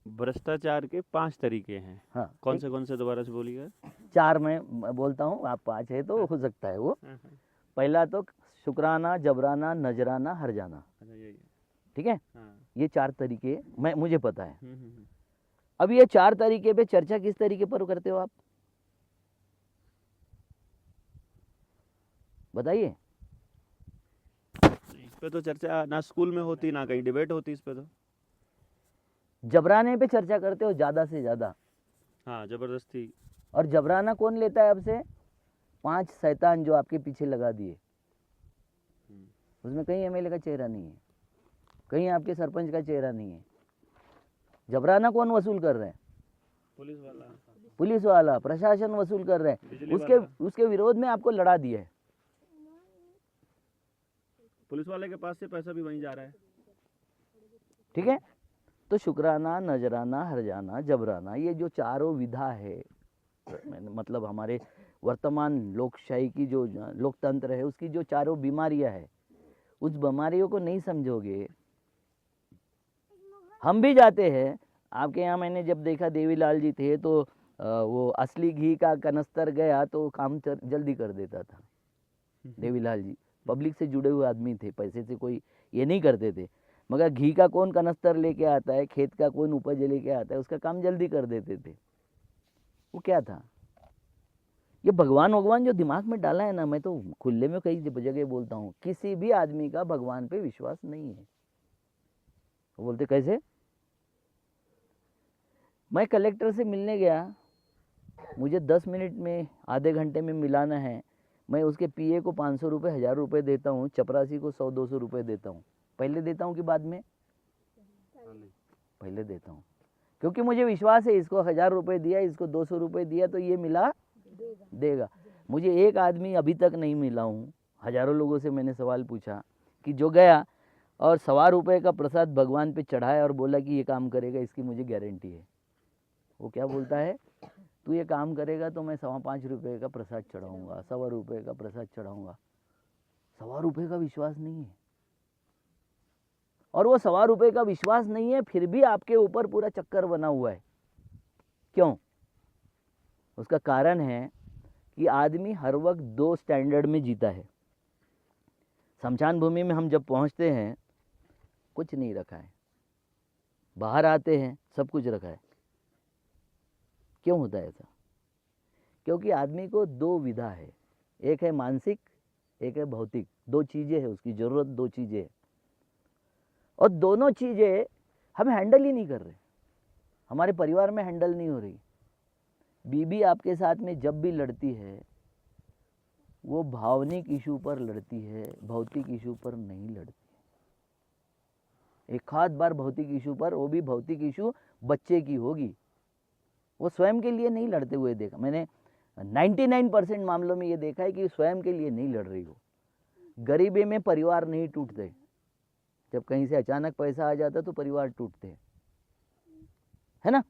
भ्रष्टाचार के 5 तरीके हैं। हाँ, कौन से दोबारा से बोलिएगा? 4 मैं बोलता हूँ, आप 5 है तो हो सकता है वो। हाँ। पहला तो शुक्राना, जबराना, नजराना, हरजाना। अच्छा, यही। ठीक है, हाँ। ये 4 तरीके मुझे पता है। हम्म। अब ये 4 तरीके पे चर्चा किस तरीके पर करते हो आप, बताइए। इस पे तो चर्चा ना स्कूल में होती, ना कहीं डिबेट होती इस पे तो। जबराने पे चर्चा करते हो ज़्यादा से ज़्यादा। हाँ, जबरदस्ती। और जबराना कौन लेता है आपसे? 5 शैतान जो आपके पीछे लगा दिए। उसमें कहीं एमएलए का चेहरा नहीं है, कहीं आपके सरपंच का चेहरा नहीं है। जबराना कौन वसूल कर रहे हैं? पुलिस वाला, प्रशासन वसूल कर रहे हैं। उसके विरोध में आपको लड़ा दिया है। पुलिस वाले के पास से पैसा भी वहीं जा रहा है। ठीक है, तो शुक्राना, नजराना, हरजाना, जबराना, ये जो चारों विधा है, मतलब हमारे वर्तमान लोकशाही की जो लोकतंत्र है उसकी जो चारों बीमारियां है, उस बीमारियों को नहीं समझोगे। हम भी जाते हैं आपके यहाँ, मैंने जब देखा देवीलाल जी थे तो वो असली घी का कनस्तर गया तो काम जल्दी कर देता था। देवीलाल जी पब्लिक से जुड़े हुए आदमी थे, पैसे से कोई ये नहीं करते थे, मगर घी का कौन कनस्तर लेके आता है, खेत का कौन उपज लेके आता है, उसका काम जल्दी कर देते थे। वो क्या था? ये भगवान जो दिमाग में डाला है ना, मैं तो खुले में कई जगह बोलता हूँ, किसी भी आदमी का भगवान पे विश्वास नहीं है। वो बोलते कैसे? मैं कलेक्टर से मिलने गया, मुझे 10 मिनट में, आधे घंटे में मिलाना है, मैं उसके पीए को 500 रुपये, 1000 रुपये देता हूँ, चपरासी को 100-200 रुपये देता हूँ। पहले देता हूँ कि बाद में? पहले देता हूँ, क्योंकि मुझे विश्वास है इसको 1000 रुपये दिया, इसको 200 रुपये दिया तो ये मिला देगा। मुझे एक आदमी अभी तक नहीं मिला हूँ, हजारों लोगों से मैंने सवाल पूछा कि जो गया और 1.25 रुपये का प्रसाद भगवान पे चढ़ाया और बोला कि ये काम करेगा, इसकी मुझे गारंटी है। वो क्या बोलता है? तू ये काम करेगा तो मैं 5.25 रुपये का प्रसाद चढ़ाऊँगा, 1.25 रुपये का प्रसाद चढ़ाऊँगा। 1.25 रुपये का विश्वास नहीं है, और वो 1.25 रुपये का विश्वास नहीं है, फिर भी आपके ऊपर पूरा चक्कर बना हुआ है। क्यों? उसका कारण है कि आदमी हर वक्त 2 स्टैंडर्ड में जीता है। शमशान भूमि में हम जब पहुंचते हैं कुछ नहीं रखा है, बाहर आते हैं सब कुछ रखा है। क्यों होता है ऐसा? क्योंकि आदमी को 2 विधा है, एक है मानसिक, एक है भौतिक। 2 चीज़ें हैं, उसकी ज़रूरत 2 चीज़ें हैं, और दोनों चीज़ें हम हैंडल ही नहीं कर रहे, हमारे परिवार में हैंडल नहीं हो रही। बीबी आपके साथ में जब भी लड़ती है वो भावनिक इशू पर लड़ती है, भौतिक इशू पर नहीं लड़ती है। एक आध बार भौतिक इशू पर, वो भी भौतिक इशू बच्चे की होगी, वो स्वयं के लिए नहीं लड़ते हुए देखा मैंने। 99% मामलों में ये देखा है कि स्वयं के लिए नहीं लड़ रही हो। गरीबी में परिवार नहीं टूटते, जब कहीं से अचानक पैसा आ जाता तो परिवार टूटते हैं, है ना?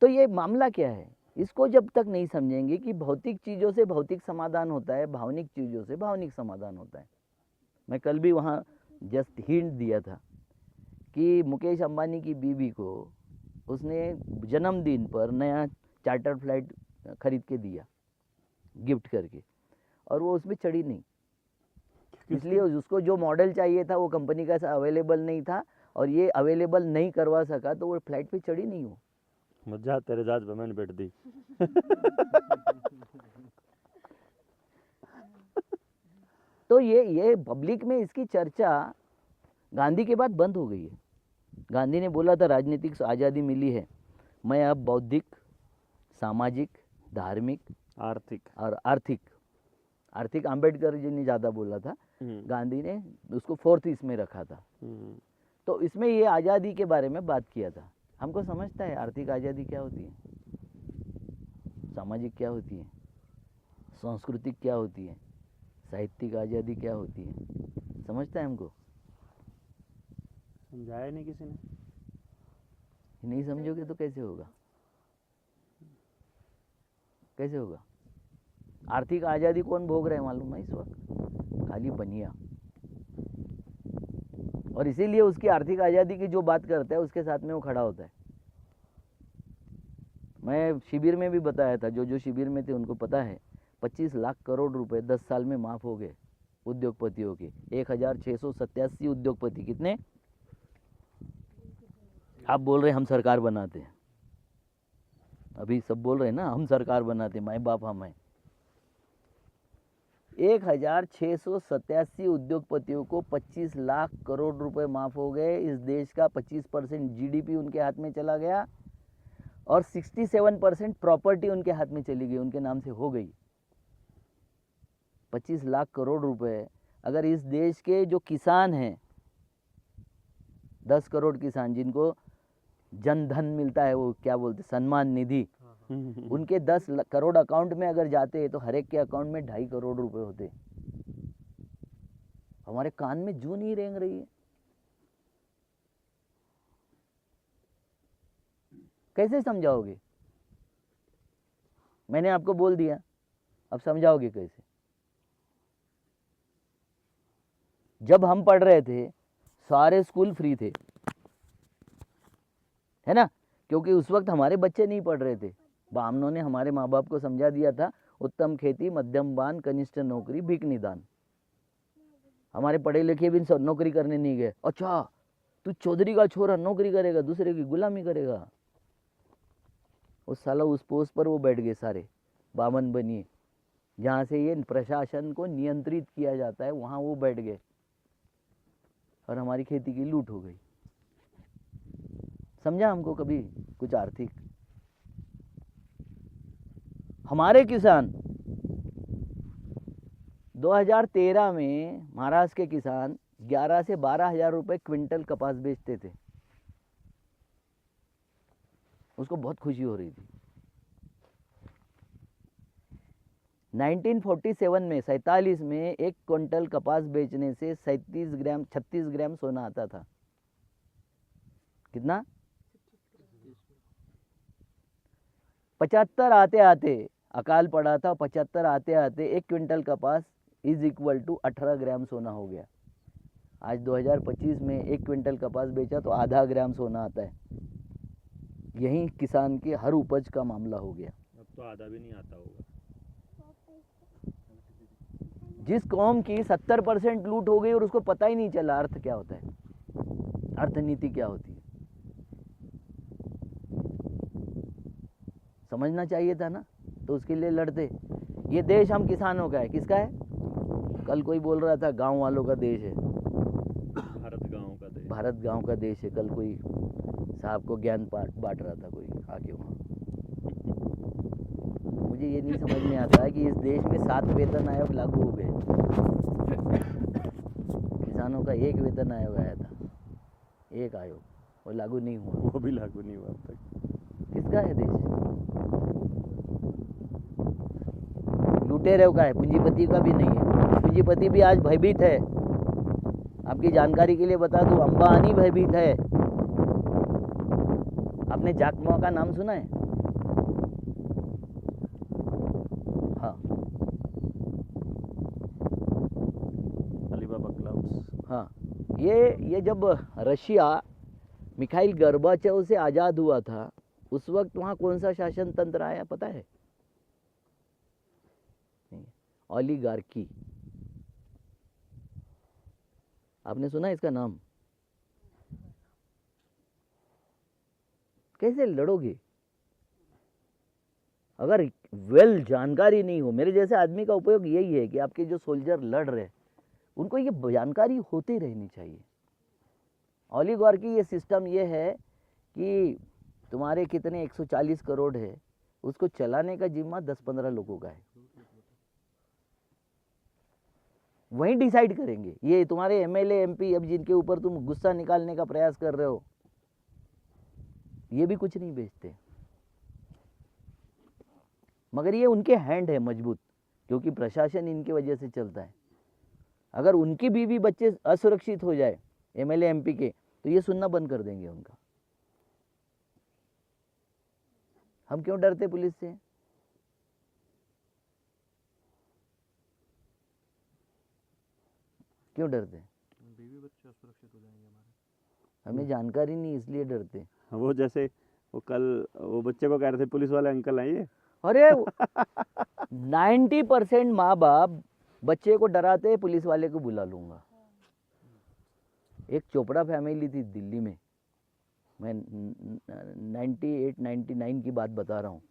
तो ये मामला क्या है, इसको जब तक नहीं समझेंगे कि भौतिक चीज़ों से भौतिक समाधान होता है, भावनिक चीज़ों से भावनिक समाधान होता है। मैं कल भी वहाँ जस्ट हिंट दिया था कि मुकेश अंबानी की बीवी को उसने जन्मदिन पर नया चार्टर फ्लाइट खरीद के दिया गिफ्ट करके, और वो उसमें चढ़ी नहीं, इसलिए उसको जो मॉडल चाहिए था वो कंपनी का अवेलेबल नहीं था, और ये अवेलेबल नहीं करवा सका तो वो फ्लाइट पे चढ़ी नहीं हो। मजा तेरे जहाज पे मैंने बैठ दी। तो ये पब्लिक में इसकी चर्चा गांधी के बाद बंद हो गई है। गांधी ने बोला था राजनीतिक आज़ादी मिली है, मैं अब बौद्धिक, सामाजिक, धार्मिक, आर्थिक और आर्थिक अम्बेडकर जी ने ज़्यादा बोला था, गांधी ने उसको 4th इसमें रखा था। तो इसमें ये आज़ादी के बारे में बात किया था। हमको समझता है आर्थिक आज़ादी क्या होती है, सामाजिक क्या होती है, सांस्कृतिक क्या होती है, साहित्यिक आज़ादी क्या होती है, समझता है हमको? समझाया नहीं किसी ने। नहीं समझोगे तो कैसे होगा? कैसे होगा? आर्थिक आज़ादी कौन भोग रहे हैं मालूम है इस वक्त? खाली बनिया और इसीलिए उसकी आर्थिक आज़ादी की जो बात करता है उसके साथ में वो खड़ा होता है। मैं शिविर में भी बताया था, जो शिविर में थे उनको पता है 25 लाख करोड़ रुपए 10 साल में माफ़ हो गए उद्योगपतियों के। 1687 उद्योगपति, कितने? आप बोल रहे हम सरकार बनाते हैं, अभी सब बोल रहे हैं ना हम सरकार बनाते, माए बाप हम हैं। 1687 उद्योगपतियों को 25 लाख करोड़ रुपए माफ हो गए। इस देश का 25% जीडीपी उनके हाथ में चला गया और 67% प्रॉपर्टी उनके हाथ में चली गई, उनके नाम से हो गई। 25 लाख करोड़ रुपए अगर इस देश के जो किसान हैं, 10 करोड़ किसान जिनको जन धन मिलता है, वो क्या बोलते सम्मान निधि, उनके 10 करोड़ अकाउंट में अगर जाते तो हर एक के अकाउंट में 2.5 करोड़ रुपए होते। हमारे कान में जूं नहीं रेंग रही है। कैसे समझाओगे? मैंने आपको बोल दिया, अब समझाओगे कैसे? जब हम पढ़ रहे थे सारे स्कूल फ्री थे, है ना, क्योंकि उस वक्त हमारे बच्चे नहीं पढ़ रहे थे। बामनों ने हमारे माँ बाप को समझा दिया था, उत्तम खेती मध्यम बान कनिष्ठ नौकरी भीख निदान। हमारे पढ़े लिखे भी नौकरी करने नहीं गए। अच्छा तू चौधरी का छोरा नौकरी करेगा, दूसरे की गुलामी करेगा। उस साला उस पोस्ट पर वो बैठ गए सारे, बामन बनिए, जहाँ से ये प्रशासन को नियंत्रित किया जाता है वहाँ वो बैठ गए और हमारी खेती की लूट हो गई। समझा हमको कभी कुछ आर्थिक? हमारे किसान 2013 में महाराष्ट्र के किसान 11 से 12 हज़ार रुपए क्विंटल कपास बेचते थे, उसको बहुत खुशी हो रही थी। 1947 में 47 में 1 क्विंटल कपास बेचने से 36 ग्राम सोना आता था। कितना? 75 आते आते अकाल पड़ा था, 75 आते आते 1 क्विंटल कपास इज इक्वल टू 18 ग्राम सोना हो गया। आज 2025 में 1 क्विंटल कपास बेचा तो आधा ग्राम सोना आता है। यही किसान के हर उपज का मामला हो गया। अब तो आधा भी नहीं आता होगा। जिस कौम की 70% लूट हो गई और उसको पता ही नहीं चला अर्थ क्या होता है, अर्थनीति क्या होती है। समझना चाहिए था ना, तो उसके लिए लड़ते। ये देश हम किसानों का है, किसका है? कल कोई बोल रहा था गांव वालों का देश है। भारत गांव का देश, भारत गांव का देश है। कल कोई साहब को ज्ञान बांट रहा था कोई आके वहाँ। मुझे ये नहीं समझ में आता है कि इस देश में 7 वेतन आयोग लागू हो गए, किसानों का 1 वेतन आयोग आया था, 1 आयोग, वो लागू नहीं हुआ। वो भी लागू नहीं हुआ अब तक। किसका है देश? लुटेरों का है, पूंजीपति का भी नहीं है। पूंजीपति भी आज भयभीत है। आपकी जानकारी के लिए बता दूं, अंबानी भयभीत है। आपने जैक मा का नाम सुना है? हाँ, अलीबाबा क्लब्स। हाँ, ये जब रशिया मिखाइल गोर्बाचोव से आज़ाद हुआ था, उस वक्त वहाँ कौन सा शासन तंत्र आया पता है? ओलिगार्की। आपने सुना इसका नाम? कैसे लड़ोगे अगर वेल जानकारी नहीं हो? मेरे जैसे आदमी का उपयोग यही है कि आपके जो सोल्जर लड़ रहे हैं उनको ये जानकारी होती रहनी चाहिए। ओलिगार्की ये सिस्टम ये है कि तुम्हारे कितने 140 करोड़ है, उसको चलाने का जिम्मा 10-15 लोगों का है। वही डिसाइड करेंगे। ये तुम्हारे एमएलए एमपी अब जिनके ऊपर तुम गुस्सा निकालने का प्रयास कर रहे हो, ये भी कुछ नहीं बेचते, मगर ये उनके हैंड है मजबूत, क्योंकि प्रशासन इनकी वजह से चलता है। अगर उनकी बीवी बच्चे असुरक्षित हो जाए एमएलए एमपी के, तो ये सुनना बंद कर देंगे उनका। हम क्यों डरते पुलिस से? क्यों डरते? बच्चे असुरक्षित हो जाएंगे हमारे। हमें जानकारी नहीं इसलिए डरते। वो जैसे वो कल वो बच्चे को कह रहे थे पुलिस वाले अंकल आइए। अरे 90% माँ बाप बच्चे को डराते हैं, पुलिस वाले को बुला लूंगा। एक चोपड़ा फैमिली थी दिल्ली में, मैं 98 99 की बात बता रहा हूँ।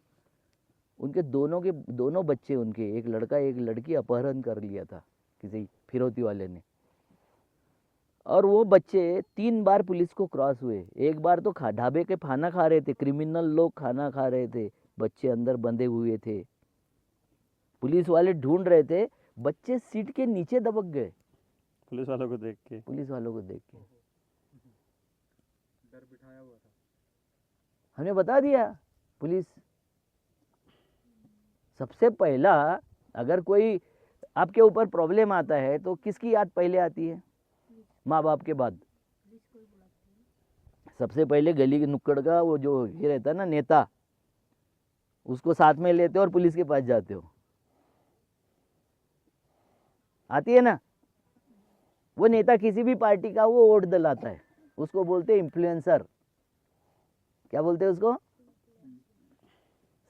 उनके दोनों बच्चे, उनके एक लड़का एक लड़की अपहरण कर लिया था किसी फिरौती वाले ने, और वो बच्चे 3 बार पुलिस को क्रॉस हुए। एक बार तो ढाबे के खाना खा रहे थे, क्रिमिनल लोग खाना खा रहे थे, बच्चे अंदर बंधे हुए थे, पुलिस वाले ढूंढ रहे थे, बच्चे सीट के नीचे दबक गए पुलिस वालों को देख के। पुलिस वालों को देख के। डर बिठाया हुआ था। हमने बता दिया पुलिस। सबसे पहला अगर कोई आपके ऊपर प्रॉब्लम आता है तो किसकी याद पहले आती है? माँ बाप के बाद सबसे पहले गली के नुक्कड़ का वो जो ये रहता है ना नेता, उसको साथ में लेते हो और पुलिस के पास जाते हो। आती है ना? वो नेता किसी भी पार्टी का वो वोट दिलाता है, उसको बोलते हैं इन्फ्लुएंसर। क्या बोलते हैं उसको?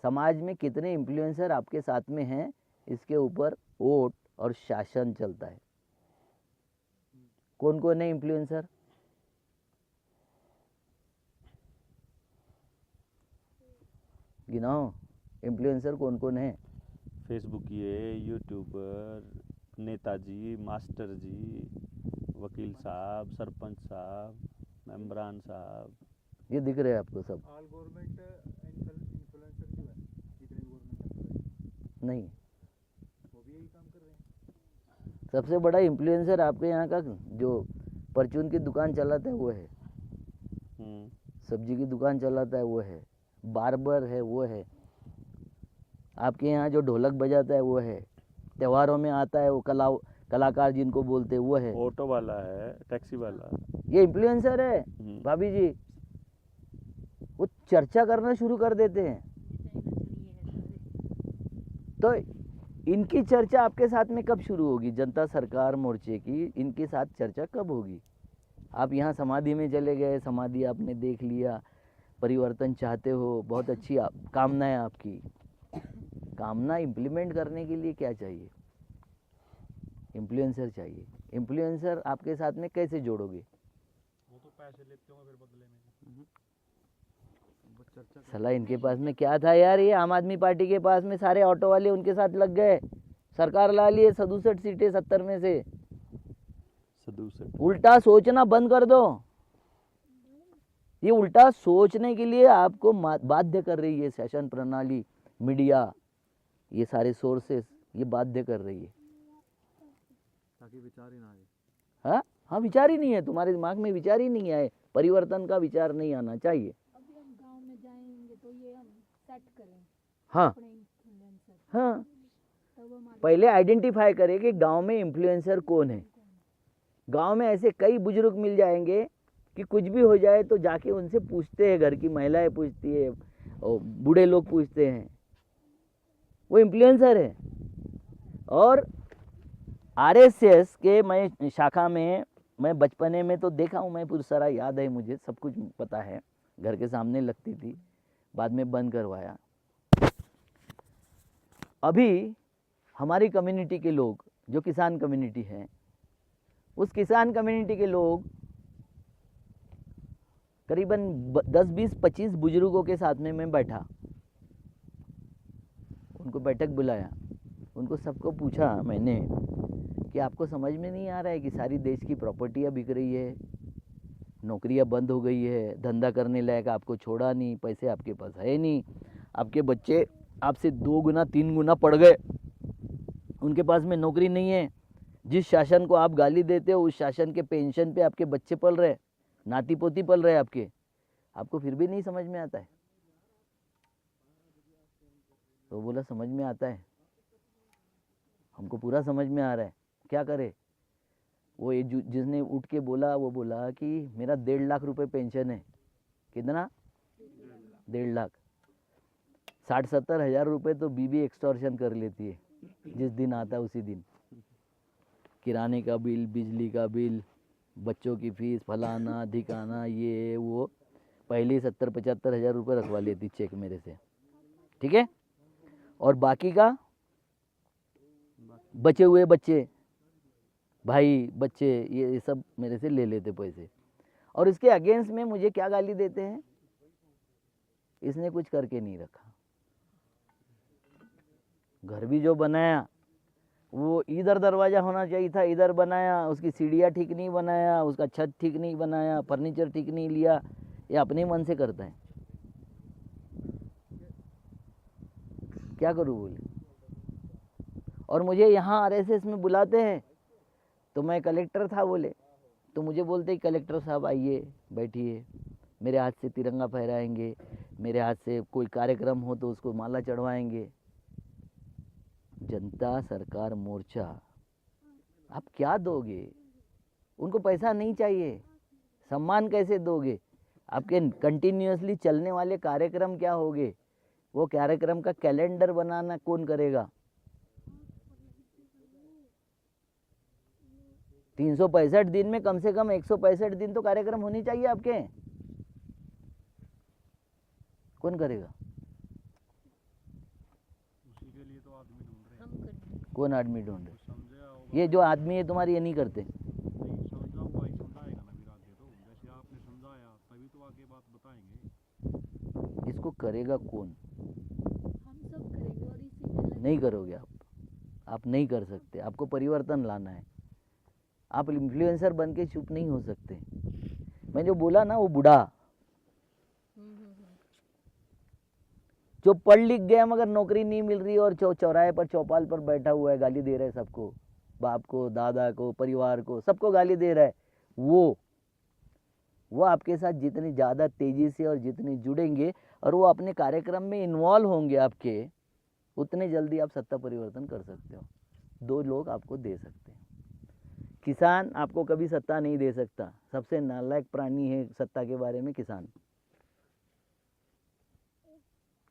समाज में कितने इन्फ्लुएंसर आपके साथ में हैं, इसके ऊपर वोट और शासन चलता है। कौन कौन है इन्फ्लुएंसर? गिनाओ, इन्फ्लुएंसर कौन कौन है? फेसबुक ये, यूट्यूबर, नेताजी, मास्टर जी, वकील साहब, सरपंच साहब, मेम्बरान साहब। ये दिख रहे हैं आपको सब? ऑल गवर्नमेंट इन्फ्लुएंसर क्यों है? जितने भी गवर्नमेंट नहीं, वो भी यही काम कर रहे हैं। सबसे बड़ा इन्फ्लुएंसर आपके यहाँ का जो परचून की दुकान चलाता है वो है, सब्जी की दुकान चलाता है वो है, बार्बर है वो है, आपके यहाँ जो ढोलक बजाता है वो है, त्योहारों में आता है वो कलाकार जिनको बोलते हैं वो है, ऑटो वाला है, टैक्सी वाला। ये इन्फ्लुएंसर है। भाभी जी, वो चर्चा करना शुरू कर देते हैं, तो इनकी चर्चा आपके साथ में कब शुरू होगी? जनता सरकार मोर्चे की इनके साथ चर्चा कब होगी? आप यहाँ समाधि में चले गए, समाधि आपने देख लिया, परिवर्तन चाहते हो, बहुत अच्छी कामना है आपकी। कामना इम्प्लीमेंट करने के लिए क्या चाहिए? इन्फ्लुएंसर चाहिए। इन्फ्लुएंसर आपके साथ में कैसे जोड़ोगे? वो तो पैसे लेते होंगे फिर बदले में। वो चर्चा सलाह इनके पास में क्या था यार? ये आम आदमी पार्टी के पास में सारे ऑटो वाले उनके साथ लग गए, सरकार ला लिए 67 सीटें 70 में से। 67। उल्टा सोचना बंद कर दो। ये उल्टा सोचने के लिए आपको बाध्य कर रही है शासन प्रणाली, मीडिया, ये सारे सोर्सेस, ये बाध्य कर रही है। ताकि विचार ही ना आए। हाँ हाँ, विचार ही नहीं है तुम्हारे दिमाग में, विचार ही नहीं आए, परिवर्तन का विचार नहीं आना चाहिए। अभी हम गांव में जाएंगे तो ये हम सेट करें हाँ अपने इन्फ्लुएंसर, हाँ, तब हमारे पहले आइडेंटिफाई करें कि गांव में इन्फ्लुएंसर कौन है। गांव में ऐसे कई बुजुर्ग मिल जाएंगे कि कुछ भी हो जाए तो जाके उनसे पूछते हैं, घर की महिलाएं पूछती है और बूढ़े लोग पूछते हैं, वो इन्फ्लुएंसर है। और आरएसएस के मैं शाखा में, मैं बचपने में तो देखा हूँ, मैं पूरी सारा याद है मुझे, सब कुछ पता है, घर के सामने लगती थी, बाद में बंद करवाया। अभी हमारी कम्युनिटी के लोग जो किसान कम्युनिटी है, उस किसान कम्युनिटी के लोग करीबन 10-20-25 बुजुर्गों के साथ में मैं बैठा, उनको बैठक बुलाया, उनको सबको पूछा मैंने कि आपको समझ में नहीं आ रहा है कि सारी देश की प्रॉपर्टियां बिक रही है, नौकरियां बंद हो गई है, धंधा करने लायक आपको छोड़ा नहीं, पैसे आपके पास है नहीं, आपके बच्चे आपसे 2 गुना 3 गुना पढ़ गए, उनके पास में नौकरी नहीं है, जिस शासन को आप गाली देते हो उस शासन के पेंशन पे आपके बच्चे पल रहे, नाती पोती पल रहे आपको फिर भी नहीं समझ में आता है? तो बोला समझ में आता है, हमको पूरा समझ में आ रहा है, क्या करे? वो जिसने उठ के बोला, वो बोला कि मेरा 1.5 लाख रुपए पेंशन है। कितना? 1.5 लाख। 60-70 हज़ार रुपये तो बीबी एक्सटॉर्शन कर लेती है, जिस दिन आता है उसी दिन। किराने का बिल, बिजली का बिल, बच्चों की फीस फलाना ढिकाना ये वो, पहले ही 70-75 हज़ार रुपये रखवा लेती चेक मेरे से, ठीक है। और बाकी का बचे हुए बच्चे भाई बच्चे ये सब मेरे से ले लेते पैसे, और इसके अगेंस्ट में मुझे क्या गाली देते हैं, इसने कुछ करके नहीं रखा। घर भी जो बनाया वो इधर दरवाज़ा होना चाहिए था, इधर बनाया, उसकी सीढ़ियाँ ठीक नहीं बनाया, उसका छत ठीक नहीं बनाया, फर्नीचर ठीक नहीं लिया, ये अपने मन से करता है। क्या करूँ बोले। और मुझे यहाँ आरएसएस में बुलाते हैं, तो मैं कलेक्टर था बोले, तो मुझे बोलते ही कलेक्टर साहब आइए बैठिए, मेरे हाथ से तिरंगा फहराएंगे, मेरे हाथ से कोई कार्यक्रम हो तो उसको माला चढ़वाएंगे। जनता सरकार मोर्चा, आप क्या दोगे उनको? पैसा नहीं चाहिए, सम्मान कैसे दोगे? आपके कंटिन्यूअसली चलने वाले कार्यक्रम क्या होंगे? वो कार्यक्रम का कैलेंडर बनाना कौन करेगा? 365 दिन में कम से कम 165 दिन तो कार्यक्रम होनी चाहिए आपके, कौन करेगा? उसी के लिए तो आदमी ढूंढ रहे हैं। हम कर कौन आदमी ढूंढ रहे? समझे होगा। ये जो आदमी है तुम्हारी ये नहीं करते। नहीं समझा हुआ ही समझाएगा ना फिर आगे, तो जैसे आपने समझाया तभी तो आगे बात बताएंगे। इसको करेगा कौन? हम सब करेंगे और इसी में लगे। नहीं करोगे आप नहीं कर सकते। आपको परिवर्तन लाना है। आप इन्फ्लुएंसर बन के चुप नहीं हो सकते। मैं जो बोला ना वो बूढ़ा जो पढ़ लिख गया मगर नौकरी नहीं मिल रही और चौराहे पर चौपाल पर बैठा हुआ है, गाली दे रहा है सबको, बाप को, दादा को, परिवार को, सबको गाली दे रहा है, वो आपके साथ जितनी ज़्यादा तेज़ी से और जितनी जुड़ेंगे और वो अपने कार्यक्रम में इन्वॉल्व होंगे आपके, उतने जल्दी आप सत्ता परिवर्तन कर सकते हो। 2 लोग आपको दे सकते हैं। किसान आपको कभी सत्ता नहीं दे सकता। सबसे नालायक प्राणी है सत्ता के बारे में किसान।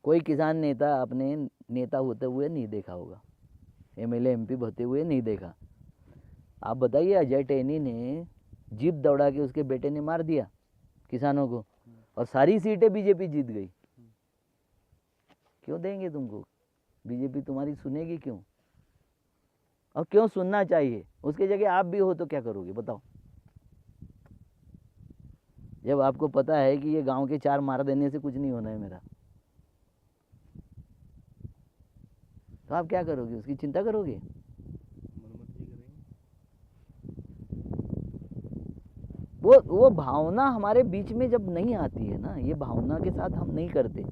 कोई किसान नेता आपने नेता होते हुए नहीं देखा होगा, एमएलए एमपी होते हुए नहीं देखा। आप बताइए, अजय टैनी ने जीप दौड़ा के उसके बेटे ने मार दिया किसानों को और सारी सीटें बीजेपी जीत गई। क्यों देंगे तुमको? बीजेपी तुम्हारी सुनेगी क्यों? और क्यों सुनना चाहिए? उसके जगह आप भी हो तो क्या करोगे बताओ? जब आपको पता है कि ये गांव के 4 मार देने से कुछ नहीं होना है मेरा, तो आप क्या करोगे? उसकी चिंता करोगे? मरम्मत ही करेंगे। वो भावना हमारे बीच में जब नहीं आती है ना, ये भावना के साथ हम नहीं करते,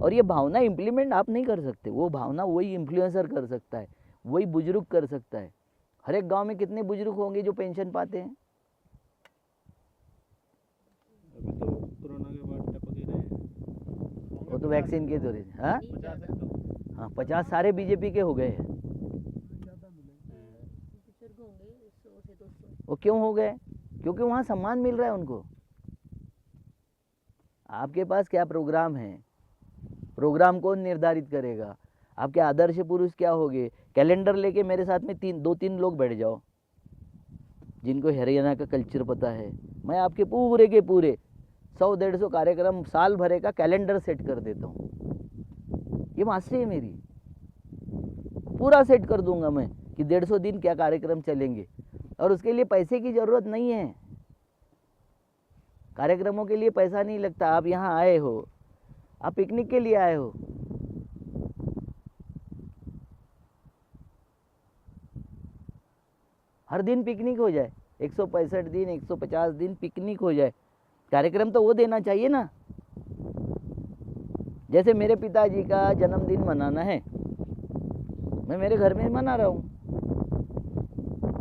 और ये भावना इम्प्लीमेंट आप नहीं कर सकते। वो भावना वही इन्फ्लुएंसर कर सकता है, वही बुजुर्ग कर सकता है। हर एक गांव में कितने बुजुर्ग होंगे जो पेंशन पाते हैं? अभी तो कोरोना के बाद टपक ही रहे हैं। वो तो वैक्सीन के दौरे। हाँ 50 हाँ, 50 सारे बीजेपी के हो गए हैं। बुजुर्ग होंगे 100 से 200। वो क्यों हो गए? क्योंकि वहाँ सम्मान मिल रहा है उनको। आपके पास क्या प्रोग्राम है? प्रोग्राम कौन निर्धारित करेगा? आपके आदर्श पुरुष क्या होंगे? कैलेंडर लेके मेरे साथ में 2-3 लोग बैठ जाओ जिनको हरियाणा का कल्चर पता है। मैं आपके पूरे के पूरे 100-150 कार्यक्रम साल भरे का कैलेंडर सेट कर देता हूँ। ये मास्टरी है मेरी। पूरा सेट कर दूंगा मैं कि 150 दिन क्या कार्यक्रम चलेंगे, और उसके लिए पैसे की ज़रूरत नहीं है। कार्यक्रमों के लिए पैसा नहीं लगता। आप यहाँ आए हो, आप पिकनिक के लिए आए हो, हर दिन पिकनिक हो जाए, 165 दिन 150 दिन पिकनिक हो जाए, कार्यक्रम तो वो देना चाहिए ना। जैसे मेरे पिताजी का जन्मदिन मनाना है, मैं मेरे घर में मना रहा हूँ,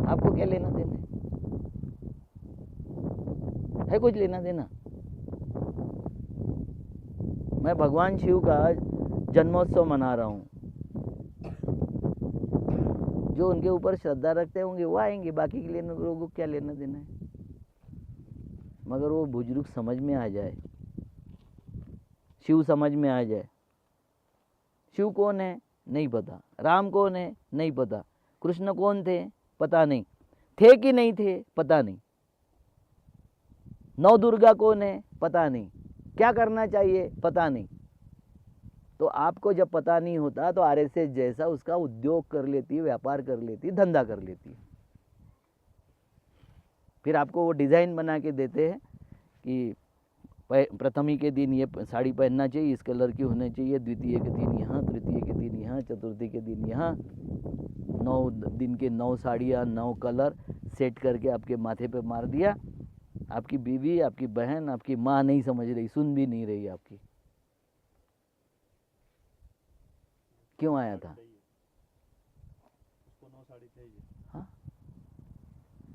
आपको क्या लेना देना है? कुछ लेना देना? मैं भगवान शिव का जन्मोत्सव मना रहा हूँ। जो उनके ऊपर श्रद्धा रखते होंगे वो आएंगे, बाकी के लिए लोगों को क्या लेना देना है? मगर वो बुजुर्ग समझ में आ जाए, शिव समझ में आ जाए। शिव कौन है नहीं पता, राम कौन है नहीं पता, कृष्ण कौन थे पता नहीं, थे कि नहीं थे पता नहीं, नौ दुर्गा कौन है पता नहीं, क्या करना चाहिए पता नहीं। तो आपको जब पता नहीं होता तो आरएसएस जैसा उसका उद्योग कर लेती है, व्यापार कर लेती है, धंधा कर लेती है। फिर आपको वो डिज़ाइन बना के देते हैं कि प्रथमी के दिन ये साड़ी पहनना चाहिए, इस कलर की होनी चाहिए, द्वितीय के दिन यहाँ, तृतीय के दिन यहाँ, चतुर्थी के दिन यहाँ। 9 दिन के 9 साड़ियाँ, 9 कलर सेट करके आपके माथे पे मार दिया। आपकी बीवी, आपकी बहन, आपकी माँ नहीं समझ रही, सुन भी नहीं रही आपकी। क्यों आया था? हाँ,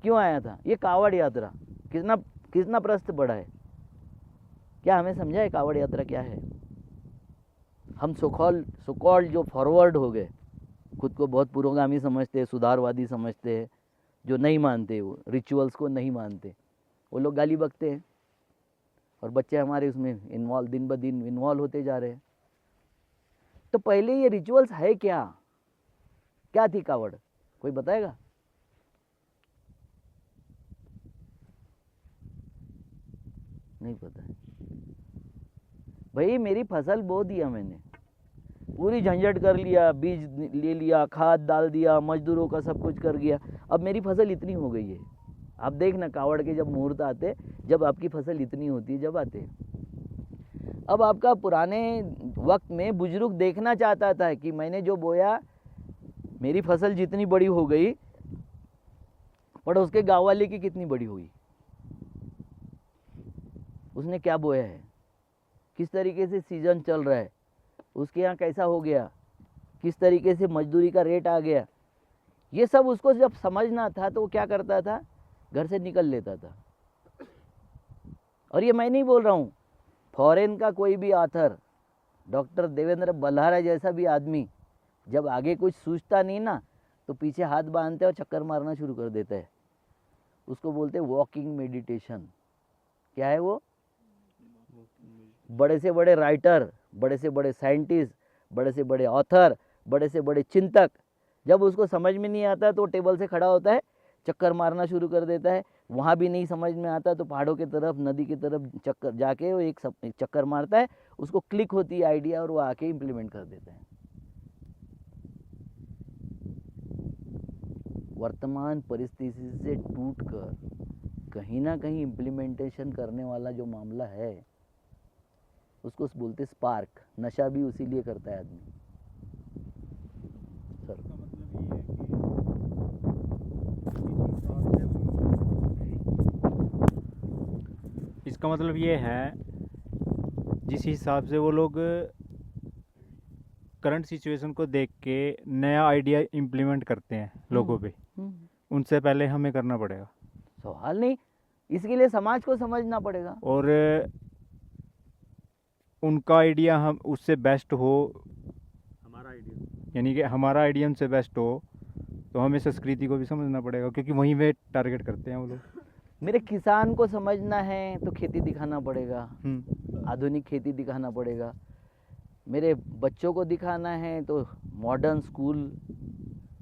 क्यों आया था? ये कावड़ यात्रा कितना प्रस्थ बढ़ा है, क्या हमें समझा है कावड़ यात्रा क्या है? हम सोकॉल जो फॉरवर्ड हो गए, खुद को बहुत पुरोगामी समझते हैं, सुधारवादी समझते हैं, जो नहीं मानते, वो रिचुअल्स को नहीं मानते, वो लोग गाली बकते हैं और बच्चे हमारे उसमें दिन ब दिन इन्वॉल्व होते जा रहे हैं। तो पहले ये रिचुअल्स है क्या? क्या थी कावड़? कोई बताएगा? नहीं पता है भाई। मेरी फसल बो दिया मैंने, पूरी झंझट कर लिया, बीज ले लिया, खाद डाल दिया, मजदूरों का सब कुछ कर गया, अब मेरी फसल इतनी हो गई है। आप देखना कावड़ के जब मुहूर्त आते, जब आपकी फसल इतनी होती है, जब आते। अब आपका पुराने वक्त में बुजुर्ग देखना चाहता था कि मैंने जो बोया, मेरी फसल जितनी बड़ी हो गई, पड़ोस के गाँव वाले की कितनी बड़ी हुई, उसने क्या बोया है, किस तरीके से सीजन चल रहा है, उसके यहाँ कैसा हो गया, किस तरीके से मजदूरी का रेट आ गया, ये सब उसको जब समझना था तो वो क्या करता था, घर से निकल लेता था। और ये मैं नहीं बोल रहा हूँ, फॉरेन का कोई भी ऑथर, डॉक्टर देवेंद्र बल्हारा जैसा भी आदमी जब आगे कुछ सोचता नहीं ना, तो पीछे हाथ बांधते और चक्कर मारना शुरू कर देता है। उसको बोलते हैं वॉकिंग मेडिटेशन। क्या है वो? बड़े से बड़े राइटर, बड़े से बड़े साइंटिस्ट, बड़े से बड़े ऑथर, बड़े से बड़े चिंतक, जब उसको समझ में नहीं आता तो टेबल से खड़ा होता है, चक्कर मारना शुरू कर देता है। वहाँ भी नहीं समझ में आता तो पहाड़ों की तरफ, नदी की तरफ चक्कर जाके वो एक चक्कर मारता है, उसको क्लिक होती है आइडिया और वो आके इम्प्लीमेंट कर देता है। वर्तमान परिस्थिति से टूटकर कहीं ना कहीं इम्प्लीमेंटेशन करने वाला जो मामला है, उसको बोलते स्पार्क। नशा भी उसी लिए करता है आदमी। सर, इसका मतलब ये है जिस हिसाब से वो लोग करंट सिचुएशन को देख के नया आइडिया इम्प्लीमेंट करते हैं लोगों पे, उनसे पहले हमें करना पड़ेगा। सवाल नहीं, इसके लिए समाज को समझना पड़ेगा। और उनका आइडिया हम उससे बेस्ट हो, हमारा आइडिया, यानी कि हमारा आइडिया उनसे बेस्ट हो, तो हमें संस्कृति को भी समझना पड़ेगा, क्योंकि वहीं पे टारगेट करते हैं वो लोग। मेरे किसान को समझना है तो खेती दिखाना पड़ेगा, आधुनिक खेती दिखाना पड़ेगा। मेरे बच्चों को दिखाना है तो modern school,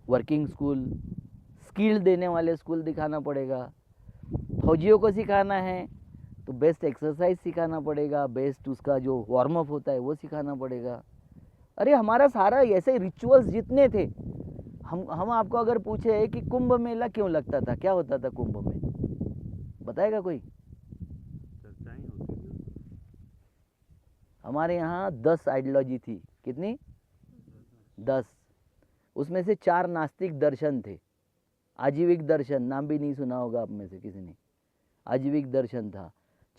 working school, skill देने वाले स्कूल दिखाना पड़ेगा। फौजियों को सिखाना है तो बेस्ट एक्सरसाइज सिखाना पड़ेगा, बेस्ट उसका जो वार्म अप होता है वो सिखाना पड़ेगा। अरे हमारा सारा ऐसे रिचुअल्स जितने थे, हम आपको अगर पूछे कि कुंभ मेला क्यों लगता था, क्या होता था कुंभ में, बताएगा कोई? चर्चाएं होती थी। हमारे यहाँ 10 आइडियोलॉजी थी। कितनी? 10। उसमें से 4 नास्तिक दर्शन थे। आजीविक दर्शन, नाम भी नहीं सुना होगा आप में से किसी ने। आजीविक दर्शन था,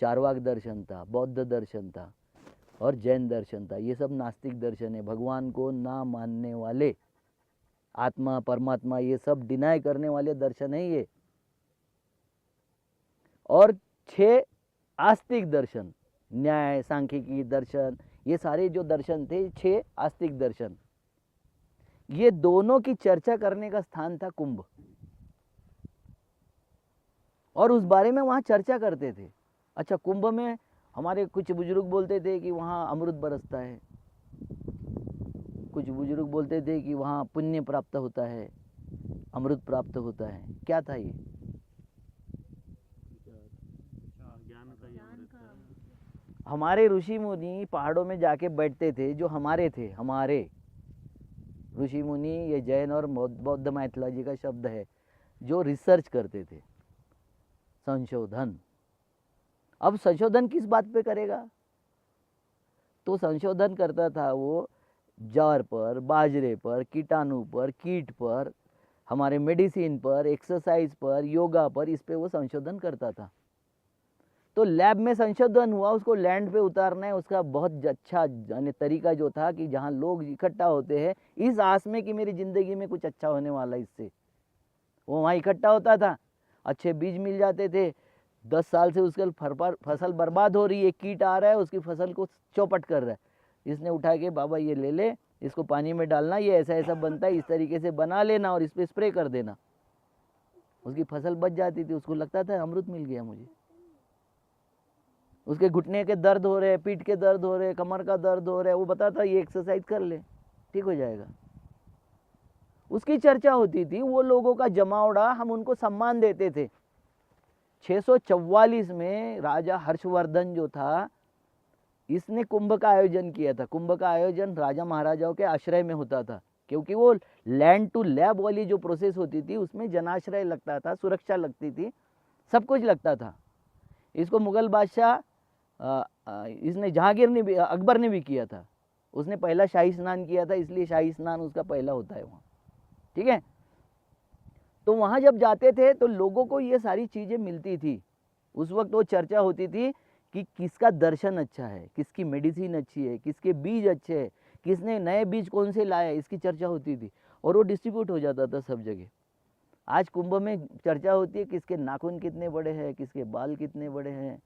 चारवाक दर्शन था, बौद्ध दर्शन था और जैन दर्शन था। ये सब नास्तिक दर्शन है, भगवान को ना मानने वाले, आत्मा परमात्मा ये सब डिनाई करने वाले दर्शन है ये। और 6 आस्तिक दर्शन, न्याय, सांख्यिकी दर्शन, ये सारे जो दर्शन थे 6 आस्तिक दर्शन। ये दोनों की चर्चा करने का स्थान था कुंभ, और उस बारे में वहाँ चर्चा करते थे। अच्छा, कुंभ में हमारे कुछ बुजुर्ग बोलते थे कि वहाँ अमृत बरसता है, कुछ बुजुर्ग बोलते थे कि वहाँ पुण्य प्राप्त होता है, अमृत प्राप्त होता है। क्या था ये? ज्ञान हमारे ऋषि मुनि पहाड़ों में जाके बैठते थे, जो हमारे थे, हमारे ऋषि मुनि, ये जैन और बौद्ध माइथोलॉजी का शब्द है, जो रिसर्च करते थे, संशोधन। अब संशोधन किस बात पे करेगा? तो संशोधन करता था वो ज्वार पर, बाजरे पर, कीटाणु पर, कीट पर, हमारे मेडिसिन पर, एक्सरसाइज पर, योगा पर, इस पे वो संशोधन करता था। तो लैब में संशोधन हुआ, उसको लैंड पे उतारना है, उसका बहुत अच्छा यानी तरीका जो था कि जहाँ लोग इकट्ठा होते हैं इस आस में कि मेरी ज़िंदगी में कुछ अच्छा होने वाला है इससे, वो वहाँ इकट्ठा होता था। अच्छे बीज मिल जाते थे, 10 साल से उसकी फसल बर्बाद हो रही है, कीट आ रहा है, उसकी फसल को चौपट कर रहा है, इसने उठा के बाबा ये ले ले, इसको पानी में डालना, ये ऐसा ऐसा बनता है, इस तरीके से बना लेना और इस पर स्प्रे कर देना, उसकी फसल बच जाती थी। उसको लगता था अमृत मिल गया मुझे। उसके घुटने के दर्द हो रहे, पीठ के दर्द हो रहे, कमर का दर्द हो रहा है, वो बताता ये एक्सरसाइज कर ले, ठीक हो जाएगा। उसकी चर्चा होती थी, वो लोगों का जमावड़ा, हम उनको सम्मान देते थे। 644 में राजा हर्षवर्धन जो था, इसने कुंभ का आयोजन किया था। कुंभ का आयोजन राजा महाराजाओं के आश्रय में होता था, क्योंकि वो लैंड टू लैब वाली जो प्रोसेस होती थी उसमें जनाश्रय लगता था, सुरक्षा लगती थी, सब कुछ लगता था। इसको मुगल बादशाह इसने जहांगीर ने भी, अकबर ने भी किया था। उसने पहला शाही स्नान किया था, इसलिए शाही स्नान उसका पहला होता है वहाँ, ठीक है। तो वहाँ जब जाते थे तो लोगों को ये सारी चीज़ें मिलती थी। उस वक्त वो चर्चा होती थी कि किसका दर्शन अच्छा है, किसकी मेडिसिन अच्छी है, किसके बीज अच्छे हैं, किसने नए बीज कौन से लाए, इसकी चर्चा होती थी और वो डिस्ट्रीब्यूट हो जाता था सब जगह। आज कुंभ में चर्चा होती है किसके नाखून कितने बड़े हैं, किसके बाल कितने बड़े हैं,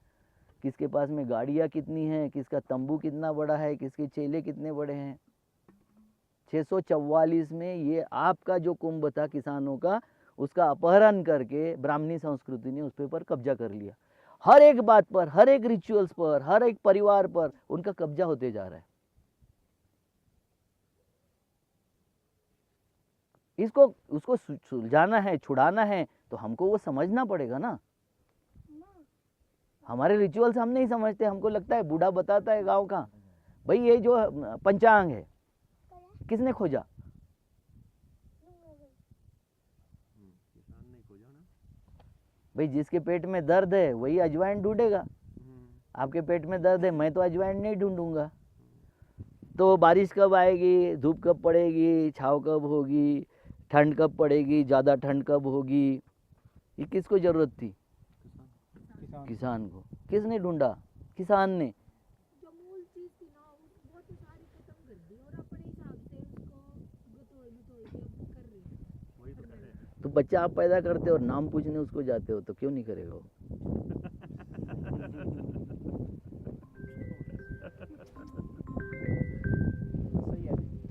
किसके पास में गाड़ियाँ कितनी हैं, किसका तंबू कितना बड़ा है, किसके चेले कितने बड़े हैं। 644 में ये आपका जो कुंभ था किसानों का, उसका अपहरण करके ब्राह्मणी संस्कृति ने उस पर कब्जा कर लिया। हर एक बात पर, हर एक रिचुअल्स पर, हर एक परिवार पर उनका कब्जा होते जा रहा है। इसको उसको सुलझाना है, छुड़ाना है, तो हमको वो समझना पड़ेगा ना। हमारे रिचुअल्स हम नहीं समझते, हमको लगता है बूढ़ा बताता है गांव का, भाई ये जो पंचांग है किसने खोजा? भाई जिसके पेट में दर्द है वही अजवाइन ढूंढेगा। आपके पेट में दर्द है, मैं तो अजवाइन नहीं ढूंढूंगा। तो बारिश कब आएगी, धूप कब पड़ेगी, छाँव कब होगी, ठंड कब पड़ेगी, ज़्यादा ठंड कब होगी, ये किसको ज़रूरत थी? किसान को। किसने ढूंढा? किसान ने। जो मूल चीज थी ना वो तो सारी खत्म कर दी और अपने हिसाब से उसको बतौर के कर रही है। वही तो कह रहे हैं। तो बच्चा आप पैदा करते हो और नाम पूछने उसको जाते हो, तो क्यों नहीं करेगा वो?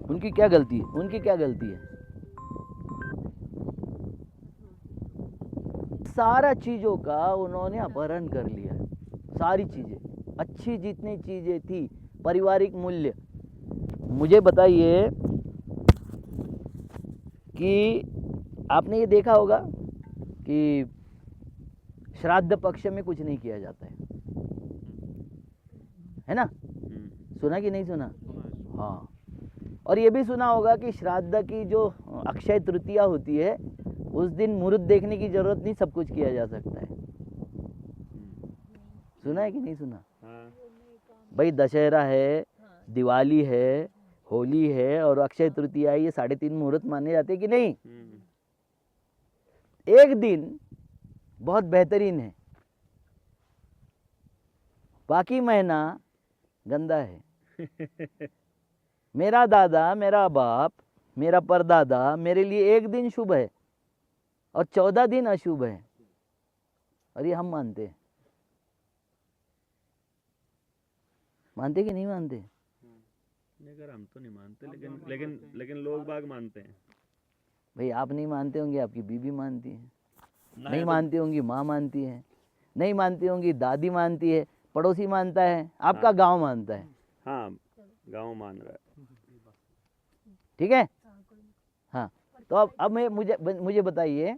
उनकी क्या गलती है? उनकी क्या गलती है? सारा चीज़ों का उन्होंने अपहरण कर लिया। सारी चीज़ें, अच्छी जितनी चीज़ें थी, पारिवारिक मूल्य। मुझे बताइए कि आपने ये देखा होगा कि श्राद्ध पक्ष में कुछ नहीं किया जाता है ना? सुना कि नहीं सुना? हाँ। और ये भी सुना होगा कि श्राद्ध की जो अक्षय तृतीया होती है उस दिन मुहूर्त देखने की जरूरत नहीं, सब कुछ किया जा सकता है। सुना है कि नहीं सुना? भाई दशहरा है, दिवाली है, होली है और अक्षय तृतीया है, ये 3.5 मुहूर्त माने जाते कि नहीं? एक दिन बहुत बेहतरीन है, बाकी महीना गंदा है। मेरा दादा, मेरा बाप, मेरा परदादा, मेरे लिए एक दिन शुभ है और 14 दिन अशुभ है, और ये हम मानते हैं। मानते कि नहीं मानते? हम तो नहीं मानते, लेकिन लोग बाग मानते हैं। भाई आप नहीं मानते होंगे, आपकी बीबी मानती है, नहीं तो- मानती होंगी माँ मानती है, नहीं मानती होंगी दादी मानती है, पड़ोसी मानता है, आपका हाँ। गांव मानता है। हाँ, गांव मान रहा है। ठीक है। हाँ, तो अब मुझे बताइए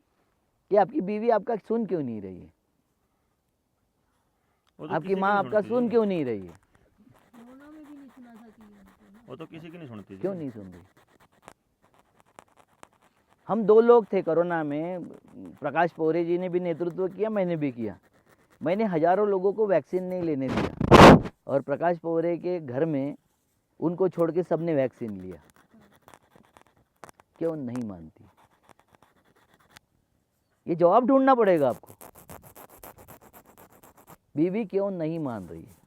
कि आपकी बीवी आपका सुन क्यों नहीं रही है? वो तो आपकी किसी की माँ नहीं आपका सुनती सुन है। क्यों नहीं रही है? वो तो किसी की नहीं सुनती क्यों नहीं सुन रही? हम 2 लोग थे कोरोना में, प्रकाश पोरे जी ने भी नेतृत्व किया, मैंने भी किया। मैंने हजारों लोगों को वैक्सीन नहीं लेने दिया और प्रकाश पोरे के घर में उनको छोड़ के सबने वैक्सीन लिया। क्यों नहीं मानती? ये जवाब ढूंढना पड़ेगा आपको। बीवी क्यों नहीं मान रही है?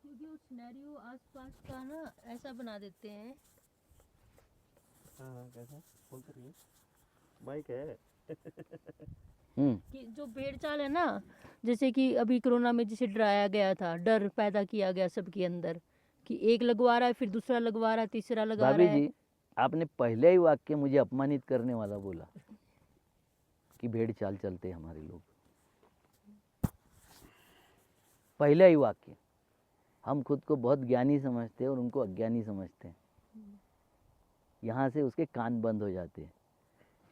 क्योंकि वो सिनेरियो आसपास का ना ऐसा बना देते हैं हाँ कैसा बोलते रहिए, माइक है। कि जो भेड़ चाल है ना, जैसे कि अभी कोरोना में जिसे डराया गया था, डर पैदा किया गया सबके अंदर कि एक लगवा रहा है, फिर दूसरा लगवा रहा है, तीसरा लगा भाभी रहा है। जी, आपने पहले ही वाक्य मुझे अपमानित करने वाला बोला कि भेड़ चाल चलते हैं हमारे लोग। पहला ही वाक्य। हम खुद को बहुत ज्ञानी समझते हैं और उनको अज्ञानी समझते हैं। यहाँ से उसके कान बंद हो जाते हैं।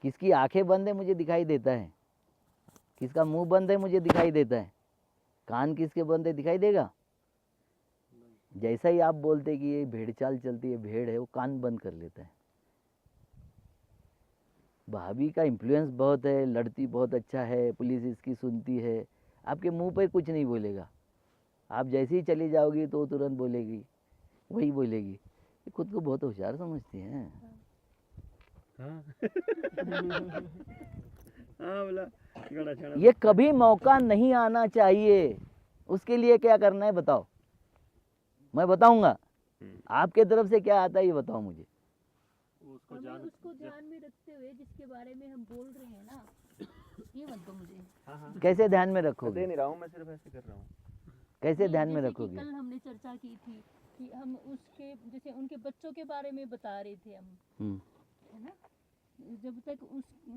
किसकी आंखें बंद है मुझे दिखाई देता है, किसका मुंह बंद है मुझे दिखाई देता है, कान किसके बंद है दिखाई देगा? जैसा ही आप बोलते कि ये भेड़ चाल चलती है, भेड़ है, वो कान बंद कर लेता है। भाभी का इन्फ्लुएंस बहुत है, लड़ती बहुत अच्छा है, पुलिस इसकी सुनती है, आपके मुंह पे कुछ नहीं बोलेगा। आप जैसे ही चली जाओगी तो तुरंत बोलेगी, वही बोलेगी। ये खुद को बहुत होशियार समझती हैं। हाँ हाँ बोला गड़ा छड़ा। ये कभी मौका नहीं आना चाहिए। उसके लिए क्या करना है बताओ, मैं बताऊंगा। आपके तरफ से क्या आता है ये बताओ मुझे। उसको हमें जान उसको ध्यान में रखते हुए जिसके बारे में हम बोल रहे हैं ना, ये मत दो मुझे। हाँ हाँ कैसे ध्यान में दे रखोगे? नहीं रहा हूँ, मैं सिर्फ ऐसे कर रहा हूँ। कैसे नहीं, ध्यान में जैसे कि रखोगे? कल हमने चर्चा की थी कि हम उसके जैसे उनके बच्चों के बारे में बता रहे थे हम, हम्म, है ना। जब तक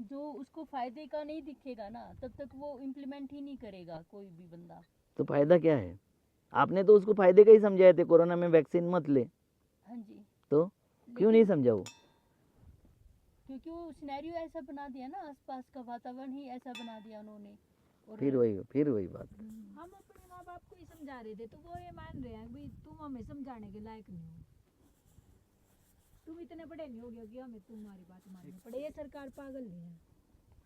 जो उसको फायदे का नहीं दिखेगा ना, तब तक वो इम्प्लीमेंट ही नहीं करेगा कोई भी बंदा। तो फायदा क्या है? आपने तो उसको फायदे का ही समझाए थे, कोरोना में वैक्सीन मत ले। हाँ जी। तो क्यों नहीं समझा वो? क्योंकि वो सिनेरियो ऐसा बना दिया ना, आसपास का वातावरण ही ऐसा बना दिया उन्होंने। और फिर वही बात। हम अपने माँ बाप को ही समझा रहे थे तो वो ये मान रहे हैं भाई तुम हमें समझाने के लायक नहीं हो, तुम इतने बड़े नहीं हो गए कि हमें तुम्हारी बात माननी पड़े। ये सरकार पागल नहीं है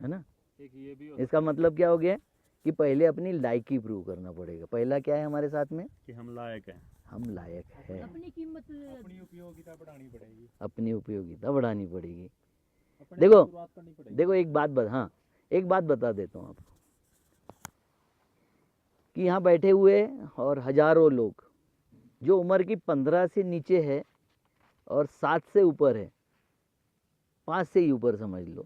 है ना? एक ये भी इसका मतलब क्या हो गया कि पहले अपनी लायकी प्रूव करना पड़ेगा। पहला क्या है हमारे साथ में? कि हम लायक हैं। हम लायक है। अपनी कीमत अपनी उपयोगिता बढ़ानी पड़ेगी, अपनी उपयोगिता बढ़ानी पड़ेगी। अपने देखो, से शुरुआत करनी पड़ेगी। देखो एक बात बता देता हूँ आपको कि यहाँ बैठे हुए और हजारों लोग जो उम्र की 15 से नीचे है और 7 से ऊपर है, 5 से ही ऊपर समझ लो,